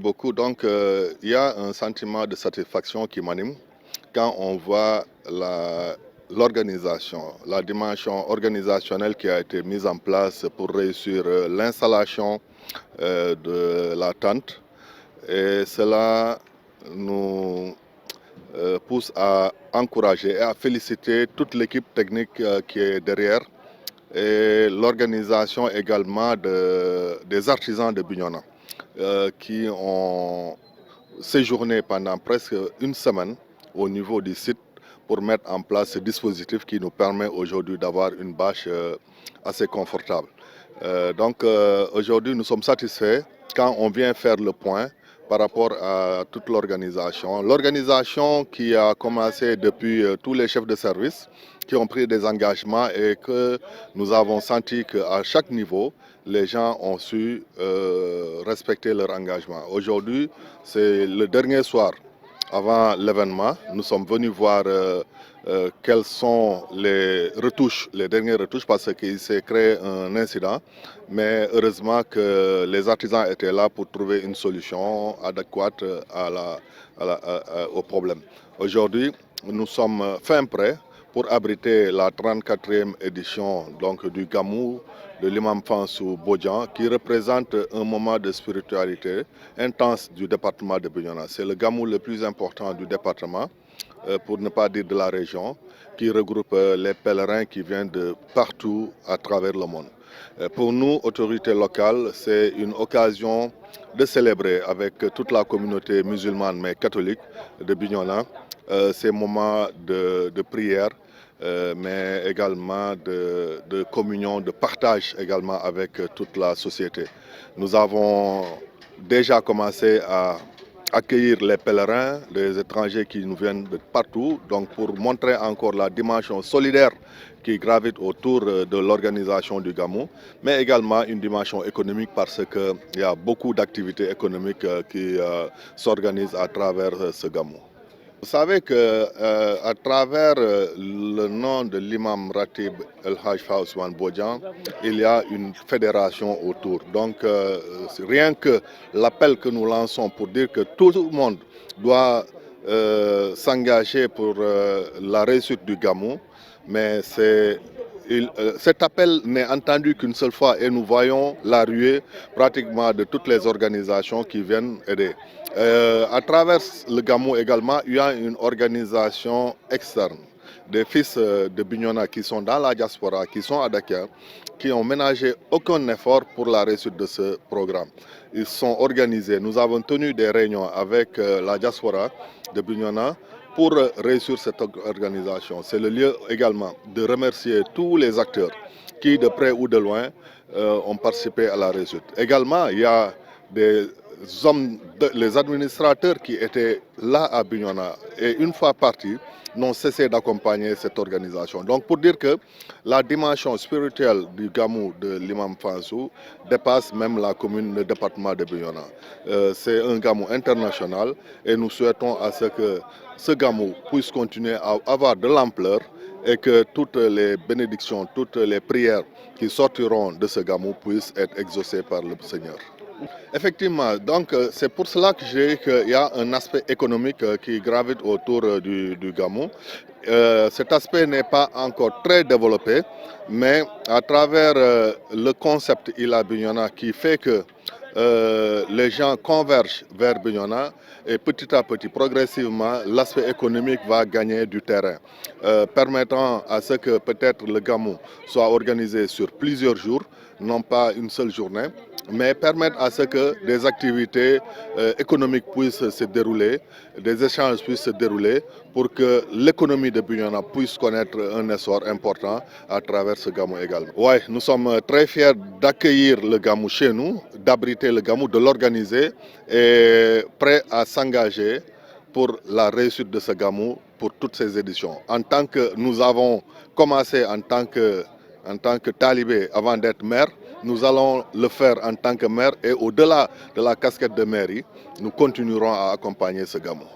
beaucoup. Donc, il y a un sentiment de satisfaction qui m'anime quand on voit l'organisation, la dimension organisationnelle qui a été mise en place pour réussir l'installation de la tente. Et cela nous pousse à encourager et à féliciter toute l'équipe technique qui est derrière et l'organisation également des artisans de Bignona qui ont séjourné pendant presque une semaine au niveau du site pour mettre en place ce dispositif qui nous permet aujourd'hui d'avoir une bâche assez confortable. Donc aujourd'hui nous sommes satisfaits quand on vient faire le point par rapport à toute l'organisation. L'organisation qui a commencé depuis tous les chefs de service qui ont pris des engagements et que nous avons senti qu'à chaque niveau, les gens ont su respecter leur engagement. Aujourd'hui, c'est le dernier soir avant l'événement. Nous sommes venus voir quelles sont les retouches, les dernières retouches, parce qu'il s'est créé un incident. Mais heureusement que les artisans étaient là pour trouver une solution adéquate au problème. Aujourd'hui, nous sommes fin prêts pour abriter la 34e édition donc, du Gamou de l'imam Fansou Bodian, qui représente un moment de spiritualité intense du département de Bignona. C'est le Gamou le plus important du département, pour ne pas dire de la région, qui regroupe les pèlerins qui viennent de partout à travers le monde. Pour nous, autorités locales, c'est une occasion de célébrer avec toute la communauté musulmane mais catholique de Bignona ces moments de prière, mais également de communion, de partage également avec toute la société. Nous avons déjà commencé à accueillir les pèlerins, les étrangers qui nous viennent de partout, donc pour montrer encore la dimension solidaire qui gravite autour de l'organisation du Gamou, mais également une dimension économique parce qu'il y a beaucoup d'activités économiques qui s'organisent à travers ce Gamou. Vous savez qu'à travers le nom de l'imam Ratib El Haj Ousmane Bodian, il y a une fédération autour. Donc rien que l'appel que nous lançons pour dire que tout le monde doit s'engager pour la réussite du Gamou, mais cet appel n'est entendu qu'une seule fois et nous voyons la ruée pratiquement de toutes les organisations qui viennent aider. À travers le Gamou également, il y a une organisation externe des fils de Bignona qui sont dans la diaspora, qui sont à Dakar, qui n'ont ménagé aucun effort pour la réussite de ce programme. Ils sont organisés. Nous avons tenu des réunions avec la diaspora de Bignona pour réussir cette organisation. C'est le lieu également de remercier tous les acteurs qui, de près ou de loin, ont participé à la réussite. Également, il y a les administrateurs qui étaient là à Bignona et une fois partis, n'ont cessé d'accompagner cette organisation. Donc pour dire que la dimension spirituelle du Gamou de l'imam Fansou dépasse même la commune, le département de Bignona. C'est un Gamou international et nous souhaitons à ce que ce Gamou puisse continuer à avoir de l'ampleur et que toutes les bénédictions, toutes les prières qui sortiront de ce Gamou puissent être exaucées par le Seigneur. Effectivement, donc c'est pour cela que j'ai dit qu'il y a un aspect économique qui gravite autour du Gamou. Cet aspect n'est pas encore très développé, mais à travers le concept Ila Bignona qui fait que les gens convergent vers Bignona et petit à petit, progressivement, l'aspect économique va gagner du terrain, permettant à ce que peut-être le Gamou soit organisé sur plusieurs jours, non pas une seule journée, mais permettre à ce que des activités économiques puissent se dérouler, des échanges puissent se dérouler pour que l'économie de Bignona puisse connaître un essor important à travers ce Gamou également. Oui, nous sommes très fiers d'accueillir le Gamou chez nous, d'abriter le Gamou, de l'organiser et prêts à s'engager pour la réussite de ce Gamou pour toutes ces éditions. En tant que nous avons commencé en tant que talibé avant d'être maire, nous allons le faire en tant que maire et au-delà de la casquette de mairie, nous continuerons à accompagner ce Gamou.